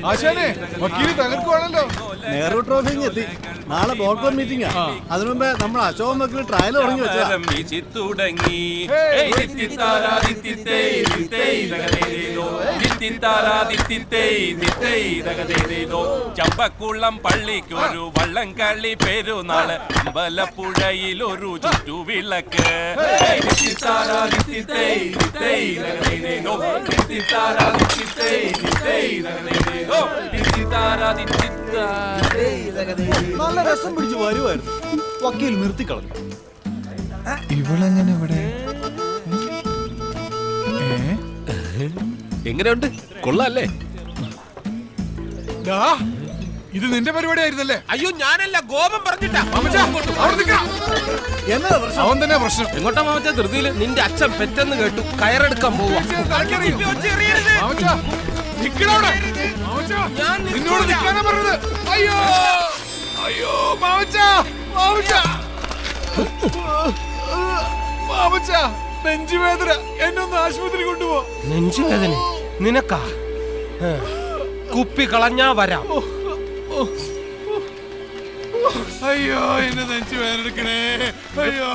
ആശാനെ വക്കീല് തകർക്കുവാണല്ലോ. നെഹ്റു ട്രോഫി എത്തി. നാളെ ബോർഡ് ക്ലബ് മീറ്റിംഗാ. അതിനു മുമ്പേ നമ്മൾ അശോകൻ വക്കീൽ ട്രയൽ തുടങ്ങി വെച്ചതാ. ചമ്പക്കുളം പള്ളിക്കൊരു വള്ളംകളി പെരുന്നാള്, അമ്പലപ്പുഴയിലൊരു ചുറ്റുവിളക്ക്. നല്ല രസം പിടിച്ച് വരുമായിരുന്നു. വക്കീൽ നിർത്തിക്കളഞ്ഞു. ഇവളെങ്ങനെ ഇവിടെ? എങ്ങനെയുണ്ട്? കൊള്ളാല്ലേ? ഇത് നിന്റെ പരിപാടി ആയിരുന്നല്ലേ? അയ്യോ ഞാനല്ല, ഗോപം പറഞ്ഞിട്ടാ. അവൻ തന്നെ പ്രശ്നം. എങ്ങോട്ടാ മാമച്ച ധൃതിയില്? നിന്റെ അച്ഛൻ പെറ്റെന്ന് കേട്ടു, കയറെടുക്കാൻ പോവാ. നിന്നോട് നിൽക്കാനാ പറഞ്ഞത്. അയ്യോ അയ്യോ മാമച്ച, മാമച്ച, മാമച്ച, നെഞ്ചുവേദന, എന്നെ ഒന്ന് ആശുപത്രി കൊണ്ടുപോ. നെഞ്ചുവേദന നിനക്കാ? കുപ്പി കളഞ്ഞാ വരാം. അയ്യോ എന്നെ നെഞ്ചു വേദനെടുക്കണേ. അയ്യോ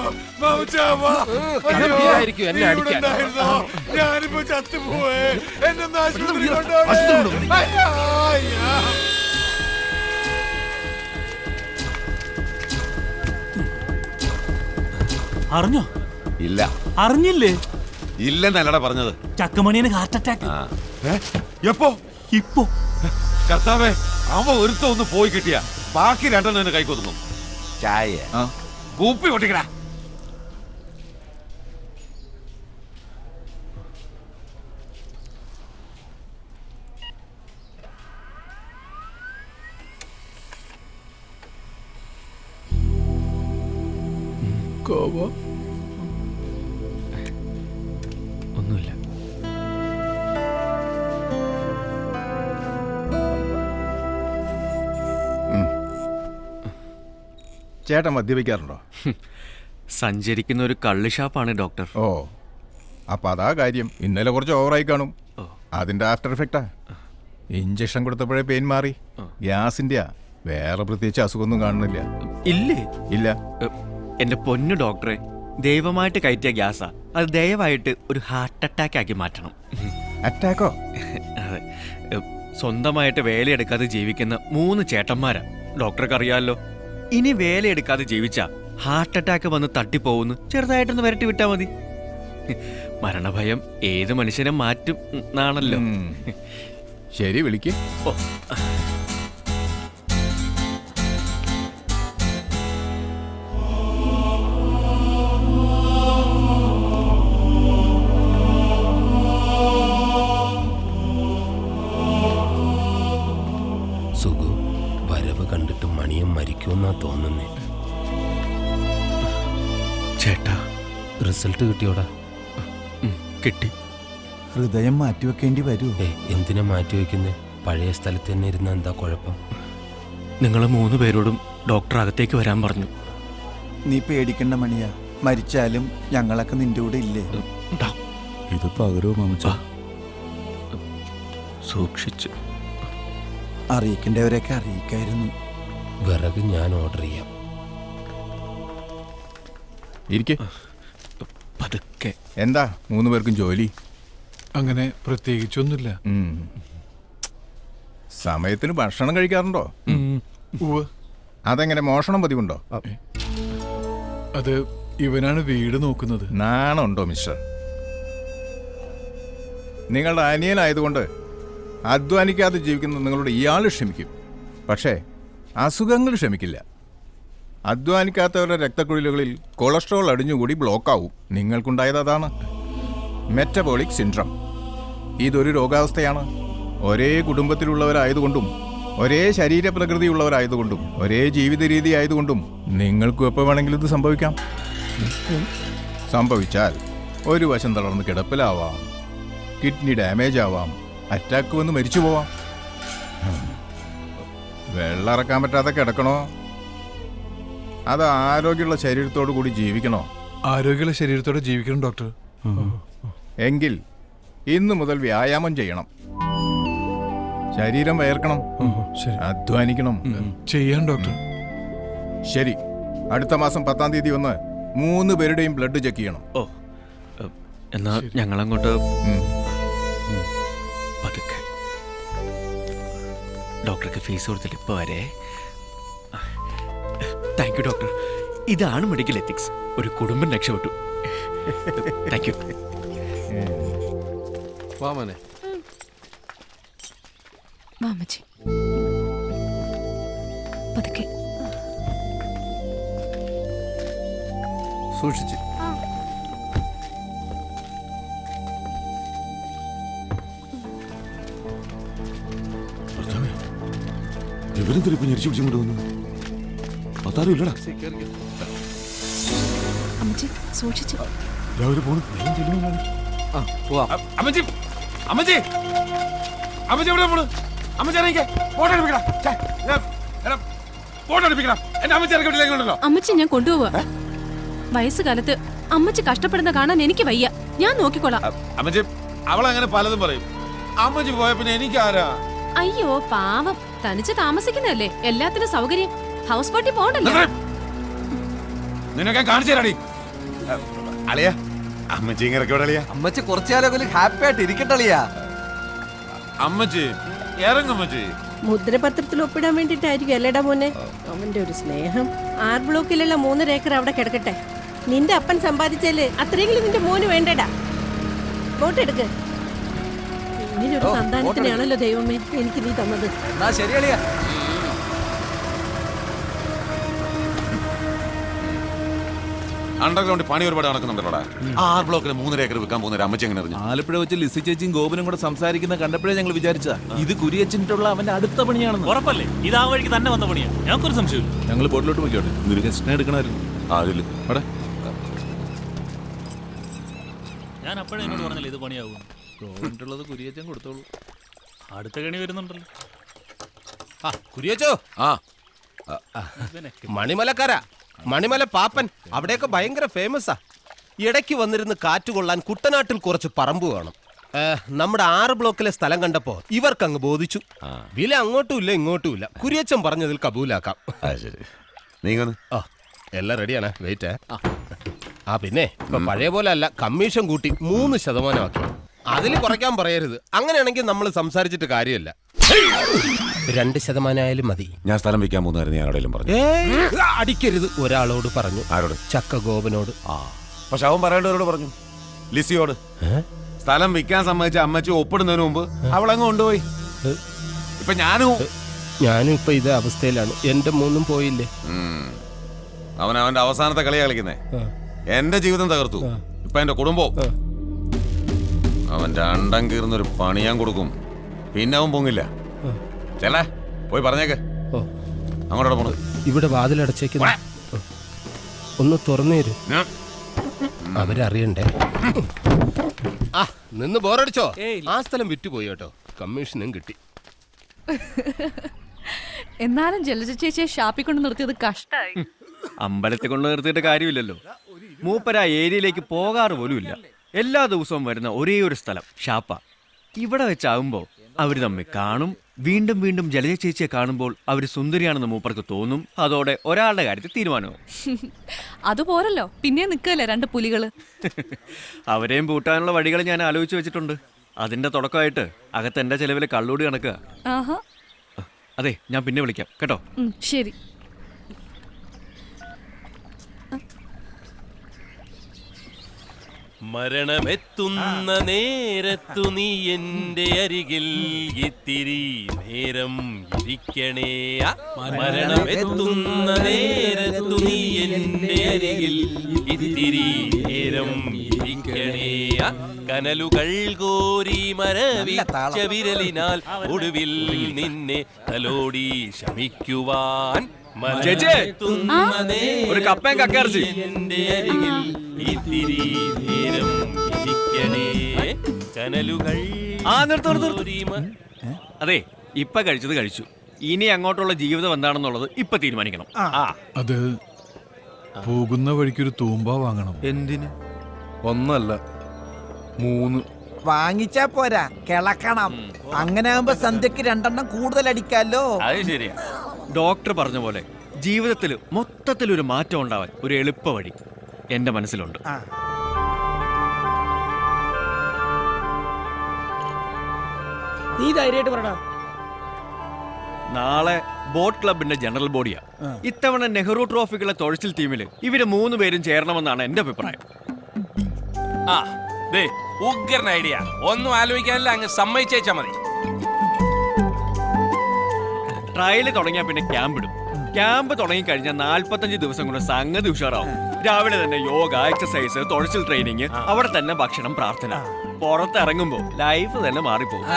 ായിരിക്കും എന്നെ അടിക്കാൻ. ഞാനിപ്പോ ചത്തുപോവേ. എന്നെ ആശുപത്രി കൊണ്ടുപോകണേ. അറിഞ്ഞോ? ഇല്ല. അറിഞ്ഞില്ലേ? ഇല്ലെന്നല്ലടാ പറഞ്ഞത്. ചക്കമണിയന് ഹാർട്ട് അറ്റാക്ക്. എപ്പോ? ഇപ്പോ. കർത്താവേ, അവ ഒരുത്ത ഒന്ന് പോയി കിട്ടിയ ബാക്കി രണ്ടെണ്ണം കൈ കൊതുങ്ങും. ചായ കൂപ്പി പൊട്ടിക്കടാ. ഒന്നുമില്ല. ചേട്ടൻ മദ്യപിക്കാറുണ്ടോ? സഞ്ചരിക്കുന്ന ഒരു കള്ള് ഷാപ്പാണ് ഡോക്ടർ. ഓ, അപ്പൊ അതാ കാര്യം. ഇന്നലെ കുറച്ച് ഓവറായി കാണും. അതിന്റെ ആഫ്റ്റർ എഫക്റ്റാ. ഇഞ്ചക്ഷൻ കൊടുത്തപ്പോഴേ പെയിൻ മാറി. ഗ്യാസിന്റെയാ. വേറെ പ്രത്യേകിച്ച് അസുഖമൊന്നും കാണുന്നില്ല. ഇല്ലേ? ഇല്ല. എന്റെ പൊന്നു ഡോക്ടറെ, ദൈവമായിട്ട് കയറ്റിയ ഗ്യാസാ. അത് ദയവായിട്ട് ഒരു ഹാർട്ട് അറ്റാക്ക് ആക്കി മാറ്റണം. അറ്റാക്കോ? അതെ. സ്വന്തമായിട്ട് വേലയെടുക്കാതെ ജീവിക്കുന്ന 3 ചേട്ടന്മാരാ. ഡോക്ടർക്ക് അറിയാമല്ലോ. ഇനി വേലയെടുക്കാതെ ജീവിച്ചാ ഹാർട്ട് അറ്റാക്ക് വന്ന് തട്ടിപ്പോവുന്നു. ചെറുതായിട്ടൊന്ന് വരട്ടി വിട്ടാ മതി. മരണഭയം ഏത് മനുഷ്യനെ മാറ്റും എന്നാണല്ലോ. ശരി, വിളിക്ക്. സുഖു, വരവ് കണ്ടിട്ട് മണിയും മരിക്കുമെന്നാ തോന്നുന്നേ. ചേട്ടാ, റിസൾട്ട് കിട്ടിയോടാ? കിട്ടി. ഹൃദയം മാറ്റിവെക്കേണ്ടി വരൂ. എന്തിനാ മാറ്റിവെക്കുന്നേ? പഴയ സ്ഥലത്ത് തന്നെ ഇരുന്ന എന്താ കുഴപ്പം? നിങ്ങൾ 3 പേരോടും ഡോക്ടർ അകത്തേക്ക് വരാൻ പറഞ്ഞു. നീ പേടിക്കണ്ട മണിയാ. മരിച്ചാലും ഞങ്ങളൊക്കെ നിന്റെ കൂടെ ഇല്ലേ? ഇത് പകരോ മാമച്ച? സൂക്ഷിച്ച്. അറിയിക്കേണ്ടവരെയൊക്കെ അറിയിക്കായിരുന്നു. വിറക് ഞാൻ ഓർഡർ ചെയ്യാം. ഇരിക്കെ. പതുക്കെ. എന്താ 3 പേർക്കും ജോലി? അങ്ങനെ പ്രത്യേകിച്ചൊന്നുമില്ല. സമയത്തിന് ഭക്ഷണം കഴിക്കാറുണ്ടോ? ഉവ്വ്. അതെങ്ങനെ, മോഷണം പതിവുണ്ടോ? അത് ഇവനാണ് വീട് നോക്കുന്നത്. നാണുണ്ടോ മിസ്റ്റർ? നിങ്ങളുടെ അനിയനായതുകൊണ്ട് അധ്വാനിക്കാതെ ജീവിക്കുന്ന നിങ്ങളുടെ ഇയാൾ ക്ഷമിക്കും. പക്ഷേ അസുഖങ്ങൾ ക്ഷമിക്കില്ല. അധ്വാനിക്കാത്തവരുടെ രക്തക്കുഴലുകളിൽ കൊളസ്ട്രോൾ അടിഞ്ഞുകൂടി ബ്ലോക്കാവും. നിങ്ങൾക്കുണ്ടായത് അതാണ്, മെറ്റബോളിക് സിൻഡ്രം. ഇതൊരു രോഗാവസ്ഥയാണ്. ഒരേ കുടുംബത്തിലുള്ളവരായതുകൊണ്ടും ഒരേ ശരീരപ്രകൃതിയുള്ളവരായതുകൊണ്ടും ഒരേ ജീവിത രീതി ആയതുകൊണ്ടും നിങ്ങൾക്കും എപ്പോൾ വേണമെങ്കിലും ഇത് സംഭവിക്കാം. സംഭവിച്ചാൽ ഒരു വശം തളർന്ന് കിടപ്പിലാവാം, കിഡ്നി ഡാമേജ് ആവാം, അറ്റാക്ക് വന്ന് മരിച്ചു പോവാം. വെള്ളം ഇറക്കാൻ പറ്റാതെ കിടക്കണോ, അത് ആരോഗ്യമുള്ള ശരീരത്തോടു കൂടി ജീവിക്കണോ? ആരോഗ്യമുള്ള ശരീരത്തോടെ ജീവിക്കണം ഡോക്ടർ. എങ്കിൽ ഇന്ന് മുതൽ വ്യായാമം ചെയ്യണം. ശരീരം വയർക്കണം, ശരി. അധ്വാനിക്കണം. ചെയ്യാം ഡോക്ടർ. ശരി, അടുത്ത മാസം 10-ാം തീയതി വന്ന് 3 പേരുടെയും ബ്ലഡ് ചെക്ക് ചെയ്യണം. ഓ എന്നാ ഞങ്ങളങ്ങോട്ട് ഉം. പതുക്കെ. ഡോക്ടർക്ക് ഫീസ് കൊടുത്തിട്ട് ഇപ്പൊ വരെ. Thank you doctor. ഇതാണ് മെഡിക്കൽ എത്തിക്സ്. ഒരു കുടുംബം രക്ഷപ്പെട്ടു. Thank you. വാമനെ മാമച്ചി പതുക്കെ. സൂക്ഷിച്ച്. ഇവരെന്തിരിപ്പോ ഞെരിച്ചു പിടിച്ചുകൊണ്ട് വന്നു? അതാരും ഇല്ലടാ. അമ്മച്ചി സൂക്ഷിച്ചു. രാവിലെ പോണു. അമ്മച്ചി അമ്മച്ചി അമ്മച്ചി എവിടെ പോണു? അമ്മച്ചി ഇറങ്ങിക്കേ. ഫോട്ടോ എടുപ്പിക്കടാ. ഫോട്ടോ എടുപ്പിക്കണം. എന്റെ അമ്മച്ചി ഇറക്കി വിട്ടില്ലേക്കുണ്ടല്ലോ. അമ്മച്ചി ഞാൻ കൊണ്ടുപോവാ. വയസ്സുകാലത്ത് അമ്മച്ചി കഷ്ടപ്പെടുന്ന കാണാൻ എനിക്ക് വയ്യ. ഞാൻ നോക്കിക്കോളാം. അമ്മച്ചി അവളങ്ങനെ പലതും പറയും. അമ്മച്ചി പോയ പിന്നെ എനിക്കാരാ? അയ്യോ പാവം, തനിച്ച് താമസിക്കുന്നതല്ലേ, എല്ലാത്തിനും സൗകര്യം. ഹൗസ് ബോട്ടിൽ പോകണ്ടല്ലോ. നിനക്ക് കാണിച്ചു തരാടി. അളിയ അമ്മച്ചി ഇറക്കി വിടളിയാ. അമ്മച്ചി കുറച്ചുകാലം ഹാപ്പി ആയിട്ട് ഇരിക്കട്ടളിയാ. അമ്മച്ചി ഇറങ്ങമ്മച്ചി. മുദ്രപത്രത്തിൽ ഒപ്പിടാൻ വേണ്ടിട്ടായിരിക്കും അല്ലേടാ മോനെ. അവന്റെ ഒരു സ്നേഹം. 6 ബ്ലോക്കിലുള്ള 3 ഏക്കർ അവിടെ കിടക്കട്ടെ. നിന്റെ അപ്പൻ സമ്പാദിച്ചാല് അത്രയെങ്കിലും നിന്റെ മോന് വേണ്ടടാ. വോട്ടെടുക്ക്. ഇങ്ങനൊരു സന്താനത്തിനാണല്ലോ ദൈവമേ എനിക്ക് നീ തന്നത്. ശരിയളിയാ. അണ്ടർഗ്രൗണ്ട് പണി ഒരുപാട് നടക്കുന്നുണ്ടല്ലോടാ. 6 ബ്ലോക്കിൽ 3 ഏക്കർ വിൽക്കാൻ പോകുന്ന ഒരു അമ്മച്ചി എങ്ങനെ അറിഞ്ഞു? ആലപ്പുഴ വെച്ച് ലിസി ചേച്ചിയും ഗോപനും കൂടെ സംസാരിക്കുന്ന കണ്ടപ്പോഴേ ഞങ്ങൾ വിചാരിച്ചതാ ഇത് കുരിയച്ചിട്ടുള്ള അവന്റെ അടുത്ത പണിയാണെന്ന്. ഉറപ്പല്ലേ ഇത് ആ വഴിക്ക് തന്നെ വന്ന പണിയാ? ഞങ്ങൾക്കൊരു സംശയമില്ല. ഞങ്ങൾ ബോട്ടിലോട്ട് പോയിക്കോട്ടെ. നിനക്ക് എക്സ്ട്രാ എടുക്കണമായിരുന്നു. അതില് അവിടെ ഞാൻ അപ്പോഴേ എന്നോട് പറഞ്ഞില്ല ഇത് പണിയാവും. ഗോപനുള്ളത് കുരിയച്ചൻ കൊടുത്തോളൂ. അടുത്ത കണി വരുന്നുണ്ടല്ലോ. കുരിയച്ചോ, ആ മണിമലക്കാരാ, മണിമല പാപ്പൻ. അവിടെയൊക്കെ ഭയങ്കര ഫേമസാ. ഇടയ്ക്ക് വന്നിരുന്ന് കാറ്റുകൊള്ളാൻ കുട്ടനാട്ടിൽ കുറച്ച് പറമ്പ് വേണം. നമ്മുടെ 6 ബ്ലോക്കിലെ സ്ഥലം കണ്ടപ്പോ ഇവർക്കങ്ങ് ബോധിച്ചു. വില അങ്ങോട്ടും ഇല്ല ഇങ്ങോട്ടും ഇല്ല. കുരിയച്ചൻ പറഞ്ഞതിൽ കബൂലാക്കാം. നീങ്ങന്ന്. എല്ലാം റെഡിയാണ്. വെയിറ്റ്. പിന്നെ ഇപ്പൊ പഴയ പോലെ അല്ല, കമ്മീഷൻ കൂട്ടി 3% ആക്കി. അതിൽ കുറയ്ക്കാൻ പറയരുത്. അങ്ങനെയാണെങ്കിൽ നമ്മൾ സംസാരിച്ചിട്ട് കാര്യമില്ല. 2% ആയാലും മതി. ഞാൻ സ്ഥലം വിൽക്കാൻ പോകുന്നതായിരുന്നു ഞാൻ ആരോടെങ്കിലും പറഞ്ഞു. അടിക്കരുത്. ഒരാളോട് പറഞ്ഞു. ആരോട്? ചക്ക ഗോപനോട്. പക്ഷെ അവൻ പറയേണ്ടവരോട് പറഞ്ഞു. ലിസിയോട്. സ്ഥലം വിൽക്കാൻ സമ്മതിച്ച അമ്മച്ചി ഒപ്പിടുന്നതിന് മുമ്പ് അവളങ്ങ് കൊണ്ടുപോയി. ഇപ്പൊ ഞാനും ഇപ്പൊ ഇതേ അവസ്ഥയിലാണ്. എന്റെ മൂന്നും പോയില്ലേ. അവൻ അവന്റെ അവസാനത്തെ കളിയാ കളിക്കുന്നേ. എന്റെ ജീവിതം തകർത്തു. ഇപ്പൊ എന്റെ കുടുംബം. അവന്റെ അണ്ടം കീറുന്നൊരു പണി ഞാൻ കൊടുക്കും. പിന്നെ അവൻ പൊങ്ങില്ല. ചെല്ലേ പോയി പറഞ്ഞേക്ക്. അങ്ങോട്ടോടെ പോണു. ഇവിടെ വാതിലടച്ചേക്ക്. ഒന്ന് തുറന്നു തരൂ. അവരറിയണ്ടേ. നിന്ന് ബോറടിച്ചോ? ആ സ്ഥലം വിറ്റുപോയി കേട്ടോ. കമ്മീഷനും കിട്ടി. എന്നാലും ജലജ ചേച്ചിയെ ഷാപ്പിൽ കൊണ്ട് നിർത്തിയത് കഷ്ടായി. അമ്പലത്തെ കൊണ്ട് നിർത്തിയിട്ട് കാര്യമില്ലല്ലോ. മൂപ്പര ആ ഏരിയയിലേക്ക് പോകാറ് പോലും ഇല്ല. എല്ലാ ദിവസവും വരുന്ന ഒരേ ഒരു സ്ഥലം ഷാപ്പ. ഇവിടെ വെച്ചാകുമ്പോ അവർ തമ്മിൽ കാണും. വീണ്ടും വീണ്ടും ജലജ ചേച്ചിയെ കാണുമ്പോൾ അവർ സുന്ദരിയാണെന്ന് മൂപ്പർക്ക് തോന്നും. അതോടെ ഒരാളുടെ കാര്യത്തിൽ തീരുമാനവും. അതുപോരല്ലോ, പിന്നെ നിൽക്കല്ലേ 2 പുലികള്. അവരെയും പൂട്ടാനുള്ള വഴികൾ ഞാൻ ആലോചിച്ച് വെച്ചിട്ടുണ്ട്. അതിന്റെ തുടക്കമായിട്ട് അകത്ത് എന്റെ ചെലവിൽ കള്ളൂടി കണക്കുക. ആഹാ. അതെ, ഞാൻ പിന്നെ വിളിക്കാം കേട്ടോ. ശരി. മരണമെത്തുന്ന നേരത്തു നീ എൻ്റെ അരികിൽ ഇത്തിരി നേരം ഇരിക്കണേ. മരണമെത്തുന്ന നേരത്തു നീ എൻ്റെ അരികിൽ ഇത്തിരി നേരം ഇരിക്കണേ. കനലുകൾ കോരി മരവിച്ച വിരലിനാൽ ഒടുവിൽ നിന്നെ തലോടി ശമിക്കുവാൻ. ഒരു കപ്പയും കക്കയിറച്ചി. എൻ്റെ അരികിൽ ഇത്തിരി നേരം ഇരിക്കണേ. കനലുകൾ. അതെ, ഇപ്പൊ കഴിച്ചത് കഴിച്ചു. ഇനി അങ്ങോട്ടുള്ള ജീവിതം എന്താണെന്നുള്ളത് ഇപ്പൊ തീരുമാനിക്കണം. അത് പോകുന്ന വഴിക്കൊരു തൂമ്പ വാങ്ങണം. എന്തിന്? 1 അല്ല 3. വാങ്ങിച്ചാ പോരാ, കിളക്കണം. അങ്ങനെ ആകുമ്പോ സന്ധ്യക്ക് 2 കൂടുതൽ അടിക്കാലോ. അത് ശരിയാ. ഡോക്ടർ പറഞ്ഞ പോലെ ജീവിതത്തിൽ മൊത്തത്തിലൊരു മാറ്റം ഉണ്ടാവാൻ ഒരു എളുപ്പ വഴി എന്റെ മനസ്സിലുണ്ട്. നീ ധൈര്യമായിട്ട് പറടാ. നാളെ ബോട്ട് ക്ലബിന്റെ ജനറൽ ബോഡിയാ. ഇത്തവണ നെഹ്റു ട്രോഫിക്കുള്ള തുഴച്ചിൽ ടീമില് ഇവര് 3 പേരും ചേരണമെന്നാണ് എന്റെ അഭിപ്രായം. ആ ദേ ഉഗ്രൻ ഐഡിയ. ഒന്നും ആലോചിക്കാനില്ല, അങ്ങ് സമ്മതിച്ചേച്ചാ മതി. ട്രയൽ തുടങ്ങിയാൽ പിന്നെ ക്യാമ്പ് ഇടും. ക്യാമ്പ് തുടങ്ങിക്കഴിഞ്ഞാൽ 45 ദിവസം കൊണ്ട് സംഗതി ഉഷാറാവും. രാവിലെ തന്നെ യോഗ, എക്സസൈസ്, തുഴച്ചിൽ ട്രെയിനിങ്, അവിടെ തന്നെ ഭക്ഷണം, പ്രാർത്ഥന. പുറത്തിറങ്ങുമ്പോ ലൈഫ് തന്നെ മാറിപ്പോകും.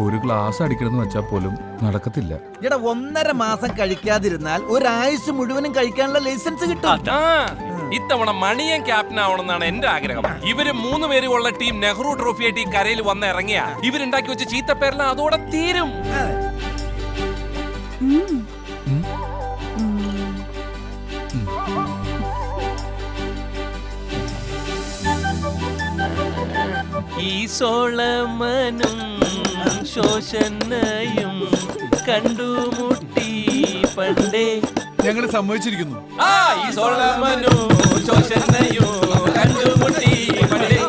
ഒരു ഗ്ലാസ് അടിക്കണമെന്ന് വെച്ചാൽ പോലും നടക്കത്തില്ല. എടാ 1.5 മാസം കഴിക്കാതിരുന്നാൽ ഒരാഴ്ച മുഴുവനും കഴിക്കാനുള്ള ലൈസൻസ് കിട്ടും. ഇത്തവണ മണിയൻ ക്യാപ്റ്റൻ ആവണമെന്നാണ് എന്റെ ആഗ്രഹം. ഇവര് 3 പേരുള്ള ടീം നെഹ്റു ട്രോഫിയായിട്ട് ഈ കരയിൽ വന്ന് ഇറങ്ങിയ ഇവരുണ്ടാക്കി വെച്ച ചീത്തപ്പേരെല്ലാം അതോടെ തീരും. ഈ സോളമനും ശോഷനയും കണ്ടുമുട്ടി പണ്ടേ. ഞങ്ങൾ സമ്മതിച്ചിരിക്കുന്നു. ഈ സോളമനും ശോഷനയും കണ്ടുമുട്ടി പണ്ടേ.